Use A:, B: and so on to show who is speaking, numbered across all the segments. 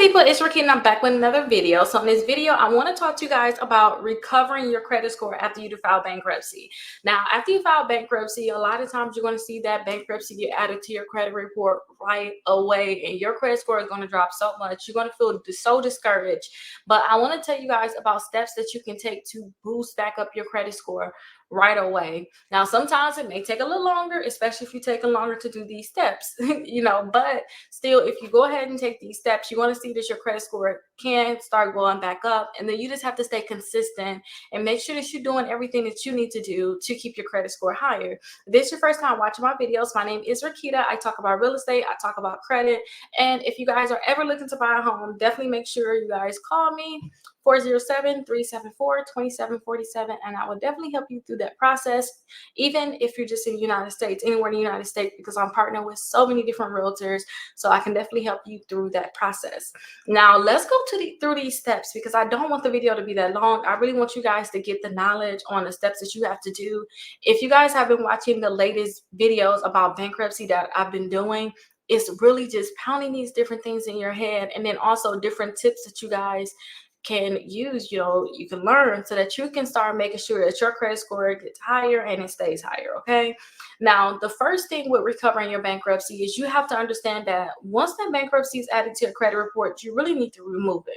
A: people, it's Rickita and I'm back with another video. So in this video, I want to talk to you guys about recovering your credit score after you file bankruptcy. Now, after you file bankruptcy, a lot of times you're going to see that bankruptcy get added to your credit report right away, and your credit score is going to drop so much. You're going to feel so discouraged. But I want to tell you guys about steps that you can take to boost back up your credit score right away. Now, sometimes it may take a little longer, especially if you're taking longer to do these steps, but still, if you go ahead and take these steps, you want to see that your credit score can start going back up. And then you just have to stay consistent and make sure that you're doing everything that you need to do to keep your credit score higher. If this is your first time watching my videos, my name is Rickita. I talk about real estate, I talk about credit. And if you guys are ever looking to buy a home, definitely make sure you guys call me 407-374-2747, and I will definitely help you through that process, even if you're just in the United States, anywhere in the United States, because I'm partnered with so many different realtors, so I can definitely help you through that process. Now, let's go through these steps, because I don't want the video to be that long. I really want you guys to get the knowledge on the steps that you have to do. If you guys have been watching the latest videos about bankruptcy that I've been doing, it's really just pounding these different things in your head, and then also different tips that you guys can use, you can learn so that you can start making sure that your credit score gets higher and it stays higher. Okay. Now, the first thing with recovering your bankruptcy is you have to understand that once that bankruptcy is added to your credit report, you really need to remove it.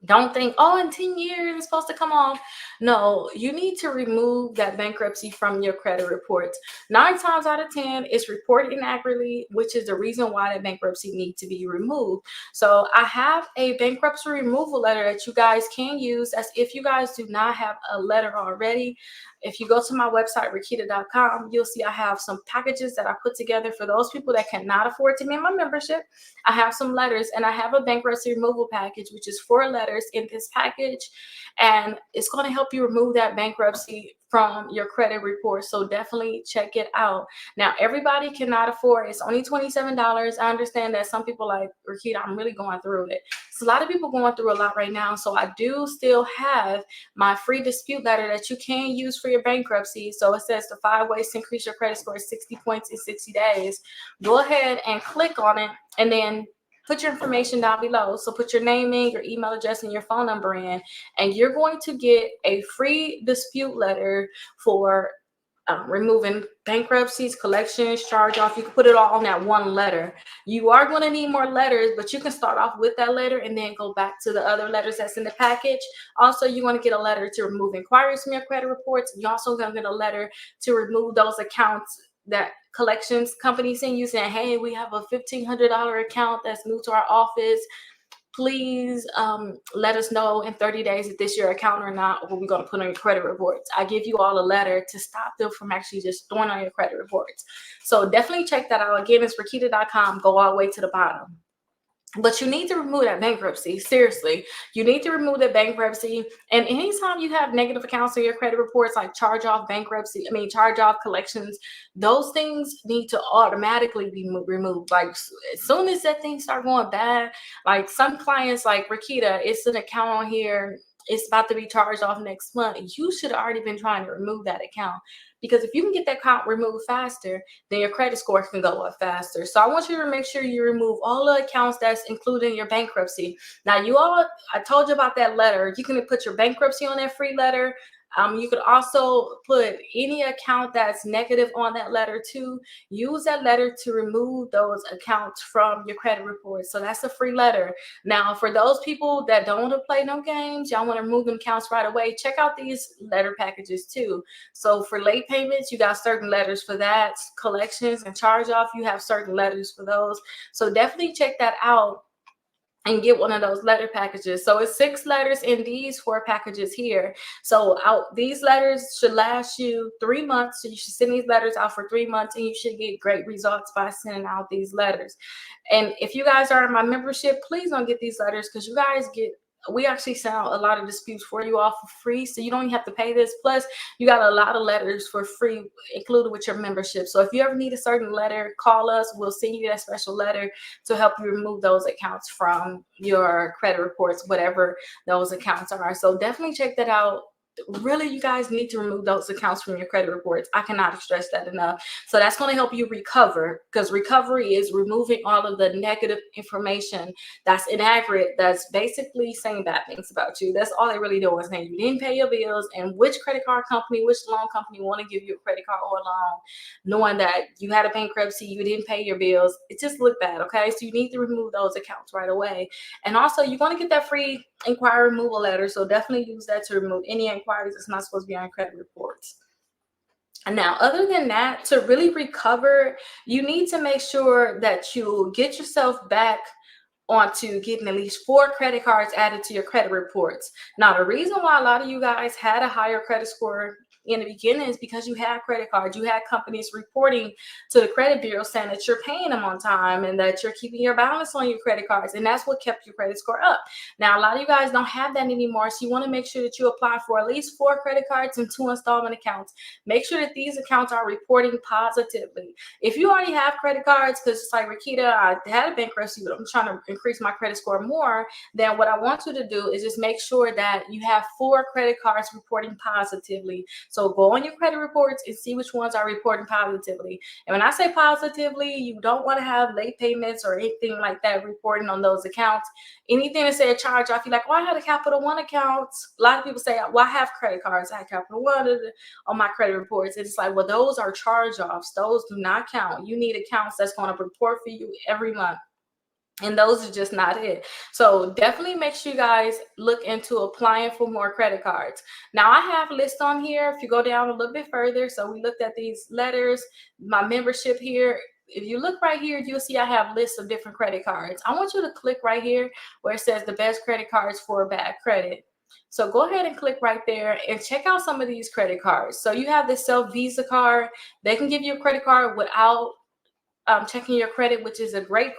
A: Don't think, oh, in 10 years it's supposed to come off. No, you need to remove that bankruptcy from your credit reports. 9 times out of 10, it's reported inaccurately, which is the reason why that bankruptcy needs to be removed. So I have a bankruptcy removal letter that you guys can use, as if you guys do not have a letter already. If you go to my website, Rickita.com, you'll see I have some packages that I put together for those people that cannot afford to be in my membership. I have some letters, and I have a bankruptcy removal package, which is 4 letters in this package, and it's going to help you remove that bankruptcy from your credit report. So definitely check it out. Now, everybody cannot afford, it's only $27. I understand that some people like, Rickita, I'm really going through it. So a lot of people going through a lot right now. So I do still have my free dispute letter that you can use for your bankruptcy. So it says the 5 ways to increase your credit score 60 points in 60 days. Go ahead and click on it, and then put your information down below. So put your name in, your email address, and your phone number in, and you're going to get a free dispute letter for removing bankruptcies, collections, charge off. You can put it all on that one letter. You are going to need more letters, but you can start off with that letter and then go back to the other letters that's in the package. Also, you want to get a letter to remove inquiries from your credit reports. You're also going to get a letter to remove those accounts that collections companies send you saying, hey, we have a $1,500 account that's new to our office. Please let us know in 30 days if this is your account or not, or we're going to put on your credit reports. I give you all a letter to stop them from actually just throwing on your credit reports. So definitely check that out. Again, it's Rickita.com. Go all the way to the bottom. But you need to remove that bankruptcy. Seriously, you need to remove that bankruptcy. And anytime you have negative accounts on your credit reports, like charge off collections, those things need to automatically be removed. Like as soon as that thing start going bad, like some clients like Rickita, it's an account on here, it's about to be charged off next month. You should have already been trying to remove that account, because if you can get that account removed faster, then your credit score can go up faster. So I want you to make sure you remove all the accounts that's included in your bankruptcy. Now, I told you about that letter. You can put your bankruptcy on that free letter. You could also put any account that's negative on that letter too. Use that letter to remove those accounts from your credit report. So that's a free letter. Now, for those people that don't want to play no games, y'all want to remove them accounts right away, check out these letter packages too. So for late payments, you got certain letters for that. Collections and charge off, you have certain letters for those. So definitely check that out and get one of those letter packages. So it's 6 letters in these 4 packages here. So these letters should last you 3 months. So you should send these letters out for 3 months, and you should get great results by sending out these letters. And if you guys are in my membership, please don't get these letters, because we actually send out a lot of disputes for you all for free, so you don't even have to pay this. Plus, you got a lot of letters for free included with your membership. So if you ever need a certain letter, call us. We'll send you that special letter to help you remove those accounts from your credit reports, whatever those accounts are. So definitely check that out. really, you guys need to remove those accounts from your credit reports. I cannot stress that enough. So that's going to help you recover, because recovery is removing all of the negative information that's inaccurate, that's basically saying bad things about you. That's all they really do, is saying you didn't pay your bills, and which credit card company, which loan company want to give you a credit card or a loan, knowing that you had a bankruptcy, you didn't pay your bills. It just looked bad, okay? So you need to remove those accounts right away. And also, you're going to get that free inquiry removal letter, so definitely use that to remove any inquiries that's not supposed to be on credit reports. And now, other than that, to really recover, you need to make sure that you get yourself back onto getting at least 4 credit cards added to your credit reports. Now, the reason why a lot of you guys had a higher credit score in the beginning is because you had credit cards. You had companies reporting to the credit bureau saying that you're paying them on time and that you're keeping your balance on your credit cards, and that's what kept your credit score up. Now, a lot of you guys don't have that anymore, so you want to make sure that you apply for at least 4 credit cards and 2 installment accounts. Make sure that these accounts are reporting positively. If you already have credit cards, because it's like, Rickita, I had a bankruptcy, but I'm trying to increase my credit score more, then what I want you to do is just make sure that you have 4 credit cards reporting positively. So go on your credit reports and see which ones are reporting positively. And when I say positively, you don't want to have late payments or anything like that reporting on those accounts. Anything that say a charge off, you're like, well, I had a Capital One account. A lot of people say, well, I have credit cards. I have Capital One on my credit reports. It's like, well, those are charge offs. Those do not count. You need accounts that's going to report for you every month. And those are just not it. So definitely make sure you guys look into applying for more credit cards. Now, I have lists on here. If you go down a little bit further, so we looked at these letters, my membership here. If you look right here, you'll see I have lists of different credit cards. I want you to click right here where it says the best credit cards for bad credit. So go ahead and click right there and check out some of these credit cards. So you have the Self Visa card. They can give you a credit card without checking your credit, which is a great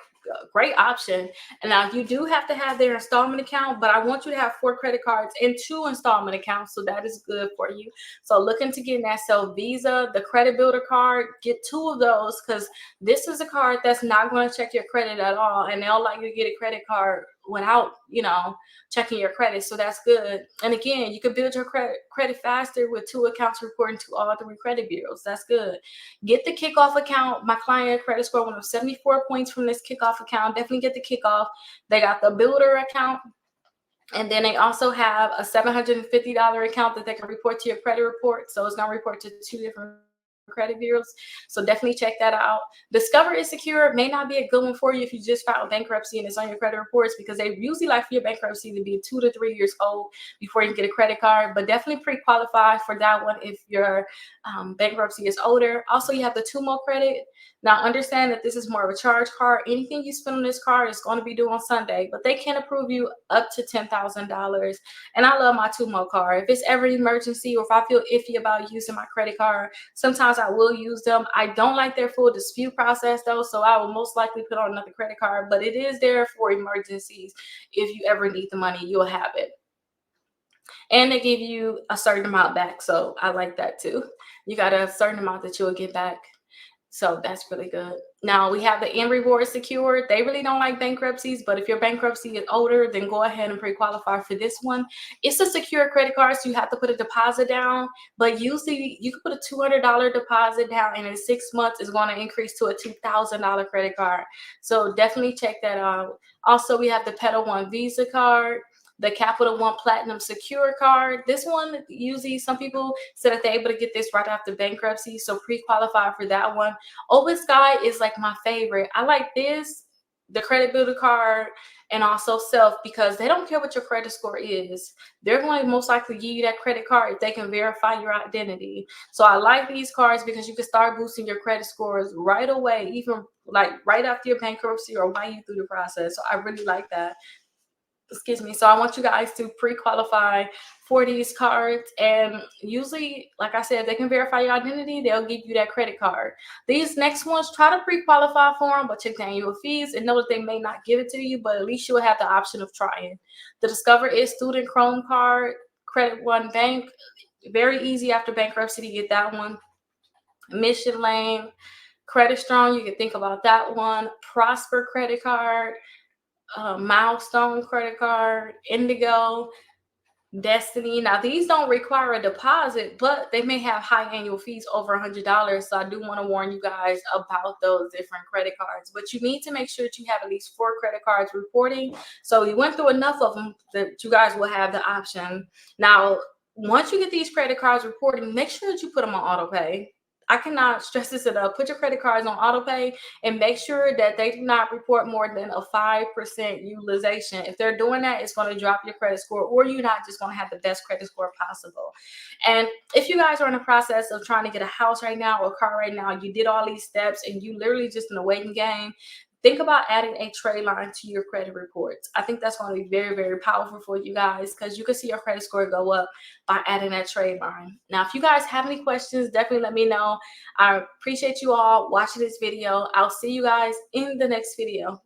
A: option. And now you do have to have their installment account, but I want you to have 4 credit cards and 2 installment accounts, so that is good for you. So look into getting that Self Visa, the credit builder card. Get 2 of those, because this is a card that's not going to check your credit at all, and they'll like you to get a credit card without checking your credit. So that's good. And again, you can build your credit faster with 2 accounts reporting to all 3 credit bureaus. That's good. Get the kickoff account. My client credit score went up 74 points from this kickoff account. Definitely get the kickoff. They got the builder account. And then they also have a $750 account that they can report to your credit report. So it's going to report to 2 different credit bureaus. So definitely check that out. Discover is Secure may not be a good one for you if you just filed bankruptcy and it's on your credit reports, because they usually like for your bankruptcy to be 2 to 3 years old before you can get a credit card. But definitely pre-qualify for that one if your bankruptcy is older. Also, you have the 2 more credit. Now, understand that this is more of a charge card. Anything you spend on this card is going to be due on Sunday, but they can approve you up to $10,000. And I love my 2 more card. If it's ever an emergency, or if I feel iffy about using my credit card, sometimes I will use them. I don't like their full dispute process though, so I will most likely put on another credit card, but it is there for emergencies. If you ever need the money, you'll have it. And they give you a certain amount back, so I like that too. You got a certain amount that you'll get back. So that's really good. Now we have the End Reward Secure. They really don't like bankruptcies, but if your bankruptcy is older, then go ahead and pre-qualify for this one. It's a secure credit card, so you have to put a deposit down, but usually you can put a $200 deposit down, and in 6 months it's going to increase to a $2,000 credit card. So definitely check that out. Also, we have the Pedal One Visa card, the Capital One Platinum Secure card. This one, usually some people said that they're able to get this right after bankruptcy, so pre-qualify for that one. Open Sky is like my favorite. I like this, the credit builder card, and also Self, because they don't care what your credit score is. They're going to most likely give you that credit card if they can verify your identity. So I like these cards because you can start boosting your credit scores right away, even like right after your bankruptcy or while you through the process. So I really like that. Excuse me. So I want you guys to pre-qualify for these cards, and usually, like I said, if they can verify your identity, they'll give you that credit card. These next ones, try to pre-qualify for them, but check the annual fees and know that they may not give it to you, but at least you'll have the option of trying. The Discover is Student Chrome card, Credit One Bank, very easy after bankruptcy to get that one. Mission Lane, Credit Strong, you can think about that one. Prosper credit card, Milestone credit card, Indigo. Destiny. Now, these don't require a deposit, but they may have high annual fees over $100. So I do want to warn you guys about those different credit cards. But you need to make sure that you have at least 4 credit cards reporting. So we went through enough of them that you guys will have the option. Now, once you get these credit cards reporting, make sure that you put them on auto pay. I cannot stress this enough. Put your credit cards on auto pay and make sure that they do not report more than a 5% utilization. If they're doing that, it's going to drop your credit score, or you're not just going to have the best credit score possible. And if you guys are in the process of trying to get a house right now or a car right now, you did all these steps and you literally just in a waiting game, think about adding a trade line to your credit reports. I think that's going to be very, very powerful for you guys, because you can see your credit score go up by adding that trade line. Now, if you guys have any questions, definitely let me know. I appreciate you all watching this video. I'll see you guys in the next video.